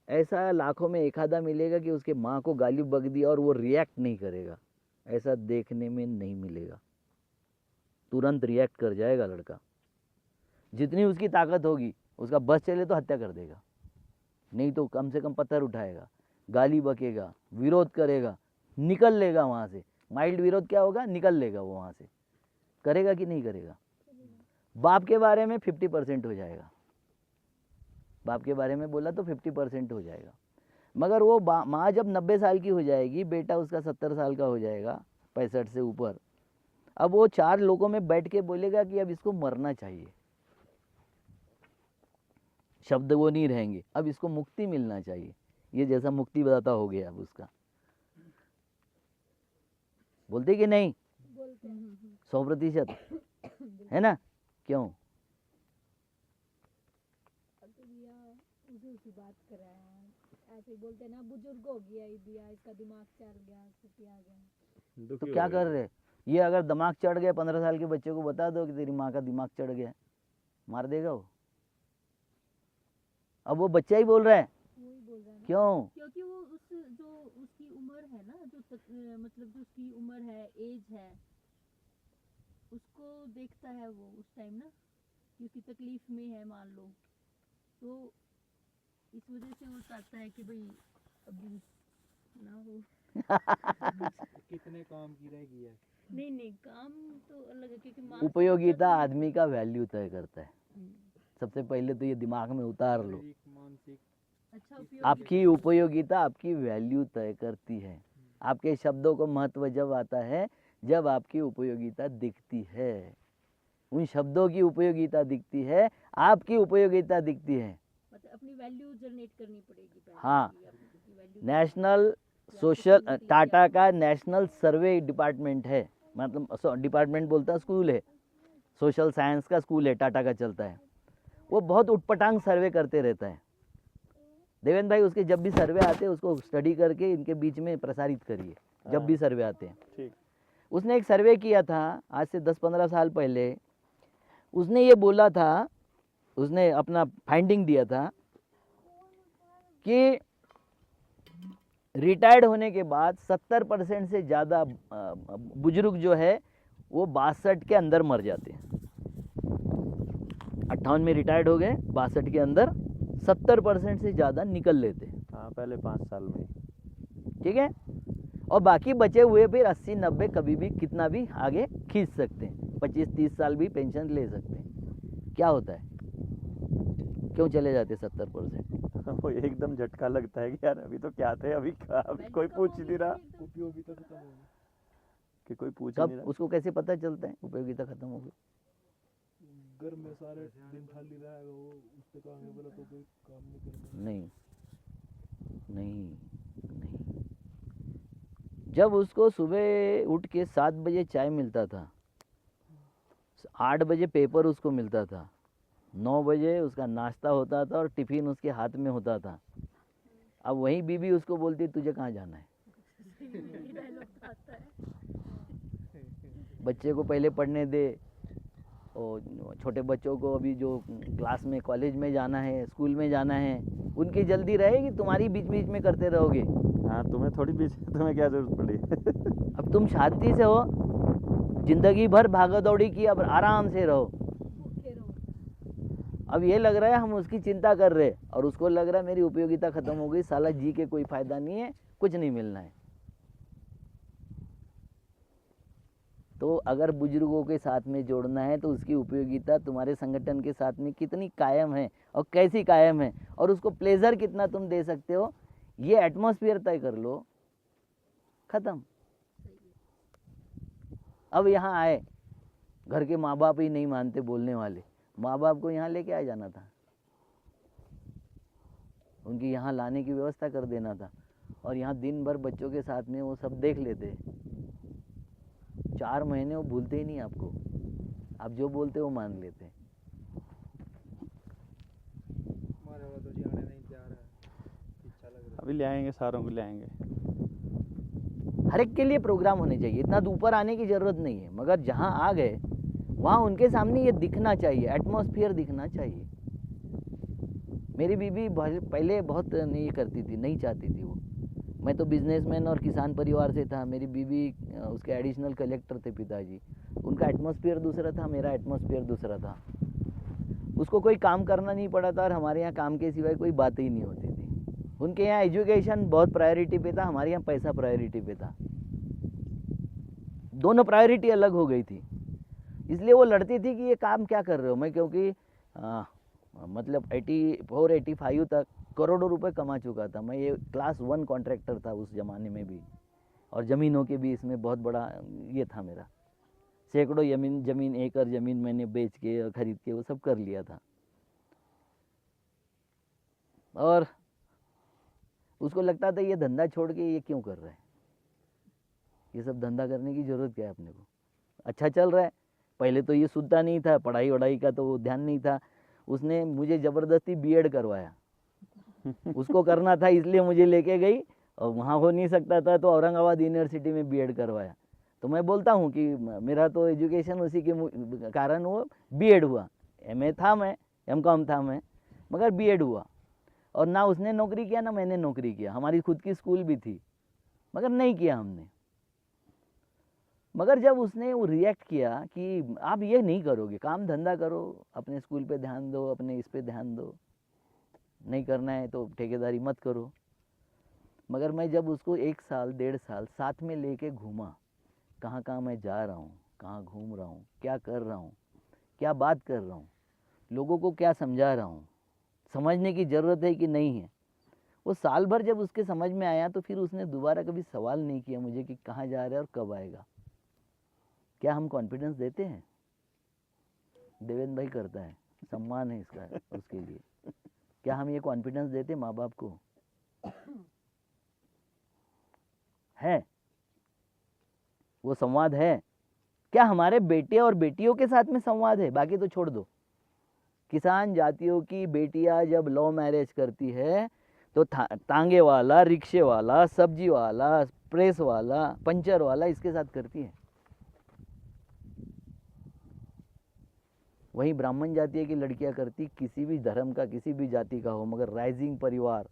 ऐसा लाखों में एक आधा मिलेगा कि उसके माँ को गाली बक दी और वो रिएक्ट नहीं करेगा। ऐसा देखने में नहीं मिलेगा। तुरंत रिएक्ट कर जाएगा लड़का। जितनी उसकी ताकत होगी, उसका बस चले तो हत्या कर देगा, नहीं तो कम से कम पत्थर उठाएगा, गाली बकेगा, विरोध करेगा, निकल लेगा वहाँ से। माइल्ड विरोध क्या होगा? निकल लेगा वो वहाँ से। करेगा कि नहीं करेगा? बाप के बारे में 50% हो जाएगा। बाप के बारे में बोला तो 50% हो जाएगा। मगर वो माँ जब 90 साल की हो जाएगी, बेटा उसका 70 साल का हो जाएगा, 65 से ऊपर, अब वो 4 लोगों में बैठ के बोलेगा कि अब इसको मरना चाहिए। शब्द वो नहीं रहेंगे, अब इसको मुक्ति मिलना चाहिए। ये जैसा मुक्तिदाता हो गया अब उसका। बोलते कि नहीं? बोलते हैं 100% है ना? क्यों? अब तो भैया उसी बात कर रहे हैं, ऐसे ही बोलते हैं ना, बुजुर्ग हो गया ही दिया, इसका दिमाग चल गया, छुट्टी आ गया। तो क्या कर रहे? ये अगर दिमाग चढ़ गया, 15 साल के बच्चे को बता दो कि तेरी माँ का दिमाग चढ़ गया, मार देगा वो। अब वो बच्चा ही बोल रहा है। वही बोल रहे हैं ना। क्यों? क्योंकि वो जो उसकी उम्र है ना, मतलब जो उसकी उम्र है, एज है, उसको देखता है वो उस टाइम ना, कि उसकी तकलीफ में है मान लो, तो इस वजह से वो चाहता है कि भाई अभी ना हो। कितने काम की रहेगी है। नहीं काम तो अलग है, क्योंकि उपयोगिता आदमी का वैल्यू तय करता है। सबसे पहले तो ये दिमाग में उतार लो। शारीरिक, मानसिक, अच्छा उपयोग आपकी उपयोगिता आपकी वैल्यू तय करती है। आपके शब्दों को महत्व जब आता है जब आपकी उपयोगिता दिखती है, उन शब्दों की उपयोगिता दिखती है, आपकी उपयोगिता दिखती है। मतलब अपनी वैल्यू जनरेट करनी पड़ेगी पहले हाँ, कि आप अपनी वैल्यू नेशनल आपको सोशल समझ नहीं टाटा आया। का नेशनल सर्वे डिपार्टमेंट है, मतलब डिपार्टमेंट बोलता स्कूल है, सोशल साइंस का स्कूल है, टाटा का चलता है। वो बहुत उटपटांग सर्वे करते रहता है। देवेंद्र भाई उसके जब भी सर्वे आते हैं उसको स्टडी करके इनके बीच में प्रसारित करिए, जब भी सर्वे आते हैं। ठीक। उसने एक सर्वे किया था आज से 10-15 साल पहले। उसने ये बोला था, उसने अपना फाइंडिंग दिया था कि रिटायर्ड होने के बाद 70% से ज़्यादा बुजुर्ग जो है वो 62 के अंदर मर जाते हैं। 58 में रिटायर्ड हो गए, 62 के अंदर 70% से ज़्यादा निकल लेते हैं। हाँ, पहले 5 साल में ही। ठीक है, और बाकी बचे हुए फिर 80-90 कभी भी कितना भी आगे खींच सकते हैं, 25-30 साल भी पेंशन ले सकते हैं। क्या होता है, क्यों चले जाते 70%? वो एकदम झटका लगता है कि यार अभी तो क्या थे, अभी कोई पूछ ही नहीं रहा उपयोगिता खत्म हो गई। कि कोई पूछ ही कब नहीं रहा। उसको कैसे पता चलता है उपयोगिता खत्म हो गई? घर में सारे दिन खाली रहेगा वो, उससे काम बोला तो कोई काम नहीं करता। नहीं नहीं नहीं, जब उसको सुबह उठ के 7 बजे चाय मिलता था, 8 बजे पेपर उसको मिलता था, 9 बजे उसका नाश्ता होता था और टिफिन उसके हाथ में होता था। अब वही बीबी उसको बोलती तुझे कहाँ जाना है? बच्चे को पहले पढ़ने दे, और छोटे बच्चों को अभी जो क्लास में कॉलेज में जाना है, स्कूल में जाना है, उनकी जल्दी रहेगी, तुम्हारी बीच बीच में करते रहोगे। हाँ, तुम्हें थोड़ी पीछे, तुम्हें क्या जरूरत पड़ी? अब तुम शांति से हो, जिंदगी भर भागा दौड़ी की, अब आराम से रहो। भूखे रहो। अब ये लग रहा है हम उसकी चिंता कर रहे, और उसको लग रहा है मेरी उपयोगिता खत्म हो गई, साला जी के कोई फायदा नहीं है, कुछ नहीं मिलना है। तो अगर बुजुर्गों के साथ में जोड़ना है तो उसकी उपयोगिता तुम्हारे संगठन के साथ में कितनी कायम है और कैसी कायम है, और उसको प्लेजर कितना तुम दे सकते हो, ये एटमॉस्फेयर तय कर लो, खत्म। अब यहाँ आए, घर के माँ बाप ही नहीं मानते बोलने वाले, माँ बाप को यहाँ लेके आ जाना था, उनकी यहाँ लाने की व्यवस्था कर देना था, और यहाँ दिन भर बच्चों के साथ में वो सब देख लेते। 4 महीने वो भूलते ही नहीं आपको, आप जो बोलते वो मान लेते। हमारे वाला तो जी आने नहीं तैयार है, इच्छा लग रही है। अभी ले आएंगे, सारों को ले आएंगे। हर एक के लिए प्रोग्राम होने चाहिए, इतना ऊपर आने की ज़रूरत नहीं है, मगर जहाँ आ गए वहाँ उनके सामने ये दिखना चाहिए, एटमॉस्फेयर दिखना चाहिए। मेरी बीबी पहले बहुत नहीं करती थी, नहीं चाहती थी वो। मैं तो बिजनेसमैन और किसान परिवार से था, मेरी बीबी उसके एडिशनल कलेक्टर थे पिताजी, उनका एटमॉस्फेयर दूसरा था, मेरा एटमॉस्फेयर दूसरा था। उसको कोई काम करना नहीं पड़ा था, और हमारे यहाँ काम के सिवाय कोई बात ही नहीं होती थी। उनके यहाँ एजुकेशन बहुत प्रायोरिटी पे था, हमारे यहाँ पैसा प्रायोरिटी पे था, दोनों प्रायोरिटी अलग हो गई थी। इसलिए वो लड़ती थी कि ये काम क्या कर रहे हो। मैं क्योंकि मतलब 84-85 तक करोड़ों रुपए कमा चुका था, मैं ये क्लास 1 कॉन्ट्रैक्टर था उस ज़माने में भी, और ज़मीनों के भी इसमें बहुत बड़ा ये था मेरा, सैकड़ों ज़मीन एकड़ ज़मीन मैंने बेच के और ख़रीद के वो सब कर लिया था। और उसको लगता था ये धंधा छोड़ के ये क्यों कर रहा है, ये सब धंधा करने की ज़रूरत क्या है अपने को, अच्छा चल रहा है। पहले तो ये सुनता नहीं था, पढ़ाई वढ़ाई का तो ध्यान नहीं था। उसने मुझे ज़बरदस्ती बीएड करवाया, उसको करना था इसलिए मुझे लेके गई, और वहाँ हो नहीं सकता था तो औरंगाबाद यूनिवर्सिटी में बीएड करवाया। तो मैं बोलता हूँ कि मेरा तो एजुकेशन उसी के कारण वो बीएड हुआ, एमए था मैं, एमकॉम था मैं, मगर बीएड हुआ। और ना उसने नौकरी किया ना मैंने नौकरी किया, हमारी खुद की स्कूल भी थी मगर नहीं किया हमने। मगर जब उसने वो रिएक्ट किया कि आप ये नहीं करोगे, काम धंधा करो, अपने स्कूल पे ध्यान दो, अपने इस पे ध्यान दो, नहीं करना है तो ठेकेदारी मत करो। मगर मैं जब उसको 1 साल 1.5 साल साथ में लेके घूमा, कहाँ कहाँ मैं जा रहा हूँ, कहाँ घूम रहा हूँ, क्या कर रहा हूँ, क्या बात कर रहा हूँ, लोगों को क्या समझा रहा हूँ, समझने की ज़रूरत है कि नहीं है, वो साल भर जब उसके समझ में आया तो फिर उसने दोबारा कभी सवाल नहीं किया मुझे कि कहाँ जा रहा है और कब आएगा। क्या हम कॉन्फिडेंस देते हैं? देवेंद्र भाई करता है, सम्मान है इसका उसके लिए। क्या हम ये कॉन्फिडेंस देते माँ बाप को? है वो संवाद है? क्या हमारे बेटे और बेटियों के साथ में संवाद है? बाकी तो छोड़ दो। किसान जातियों की बेटियां जब लव मैरिज करती है तो तांगे वाला, रिक्शे वाला, सब्जी वाला, प्रेस वाला, पंचर वाला इसके साथ करती है। वहीं ब्राह्मण जातीय की लड़कियां करती, किसी भी धर्म का, किसी भी जाति का हो, मगर राइजिंग परिवार,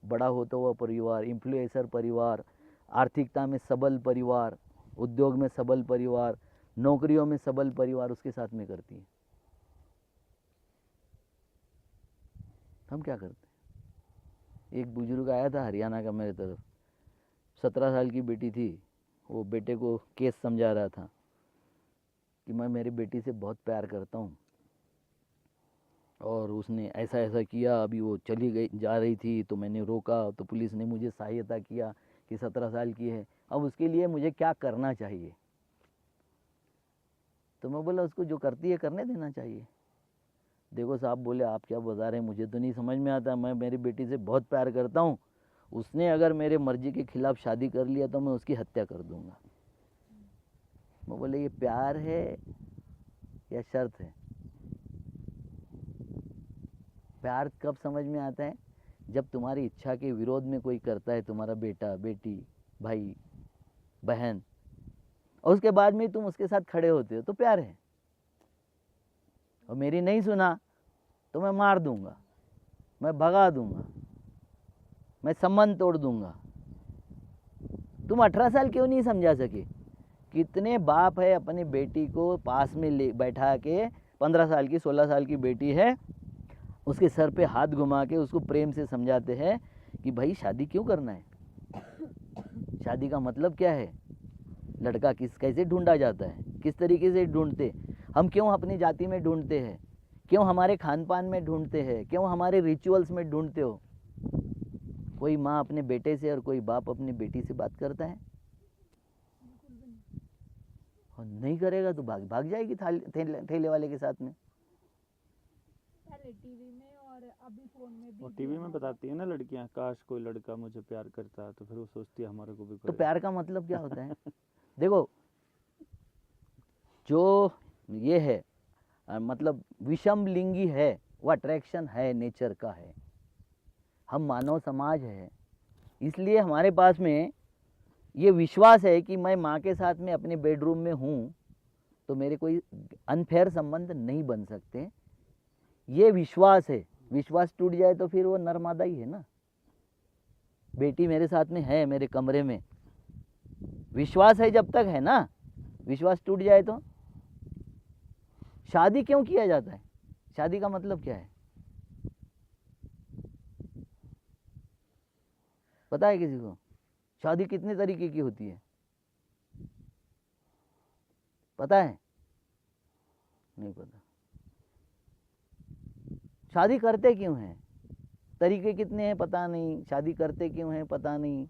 बड़ा होता हुआ परिवार, इन्फ्लुएंसर परिवार, आर्थिकता में सबल परिवार, उद्योग में सबल परिवार, नौकरियों में सबल परिवार, उसके साथ में करती है। हम क्या करते हैं? एक बुजुर्ग आया था हरियाणा का मेरे तरफ, 17 साल की बेटी थी, वो बेटे को केस समझा रहा था कि मैं मेरी बेटी से बहुत प्यार करता हूँ और उसने ऐसा ऐसा किया, अभी वो चली गई, जा रही थी तो मैंने रोका, तो पुलिस ने मुझे सहायता किया कि 17 साल की है, अब उसके लिए मुझे क्या करना चाहिए? तो मैं बोला उसको जो करती है करने देना चाहिए। देखो साहब, बोले आप क्या बता रहे हैं, मुझे तो नहीं समझ में आता, मैं मेरी बेटी से बहुत प्यार करता हूँ, उसने अगर मेरे मर्जी के खिलाफ शादी कर लिया तो मैं उसकी हत्या कर दूंगा। मैं बोले ये प्यार है या शर्त है? प्यार कब समझ में आता है? जब तुम्हारी इच्छा के विरोध में कोई करता है, तुम्हारा बेटा, बेटी, भाई, बहन, और उसके बाद में तुम उसके साथ खड़े होते हो तो प्यार है। और मेरी नहीं सुना तो मैं मार दूंगा, मैं भगा दूंगा, मैं संबंध तोड़ दूंगा। तुम 18 साल क्यों नहीं समझा सके? कितने बाप है अपनी बेटी को पास में ले बैठा के, 15 साल की, 16 साल की बेटी है, उसके सर पे हाथ घुमा के उसको प्रेम से समझाते हैं कि भाई शादी क्यों करना है, शादी का मतलब क्या है, लड़का कैसे ढूंढा जाता है, किस तरीके से ढूंढते, हम क्यों अपनी जाति में ढूंढते हैं, क्यों हमारे खान पान में ढूंढते हैं, क्यों हमारे रिचुअल्स में ढूंढते हो? कोई माँ अपने बेटे से और कोई बाप अपनी बेटी से बात करता है? और नहीं करेगा तो भाग भाग जाएगी थैले वाले के साथ में। पहले टीवी में और अभी फोन में भी और टीवी में बताती है ना लड़कियां, काश कोई लड़का मुझे प्यार करता, तो फिर वो सोचती है हमारे को भी तो करेगा। प्यार का मतलब क्या होता है? देखो, जो ये है मतलब विषम लिंगी है, वो अट्रैक्शन है, नेचर का है। हम मानव समाज है, इसलिए हमारे पास में ये विश्वास है कि मैं माँ के साथ में अपने बेडरूम में हूँ तो मेरे कोई अनफेयर संबंध नहीं बन सकते, ये विश्वास है। विश्वास टूट जाए तो फिर वो नरमादा ही है ना। बेटी मेरे साथ में है, मेरे कमरे में, विश्वास है जब तक है ना, विश्वास टूट जाए तो? शादी क्यों किया जाता है? शादी का मतलब क्या है? पता है किसी को? शादी कितने तरीके की होती है पता है? नहीं पता। शादी करते क्यों हैं? तरीके कितने हैं पता नहीं, शादी करते क्यों हैं पता नहीं।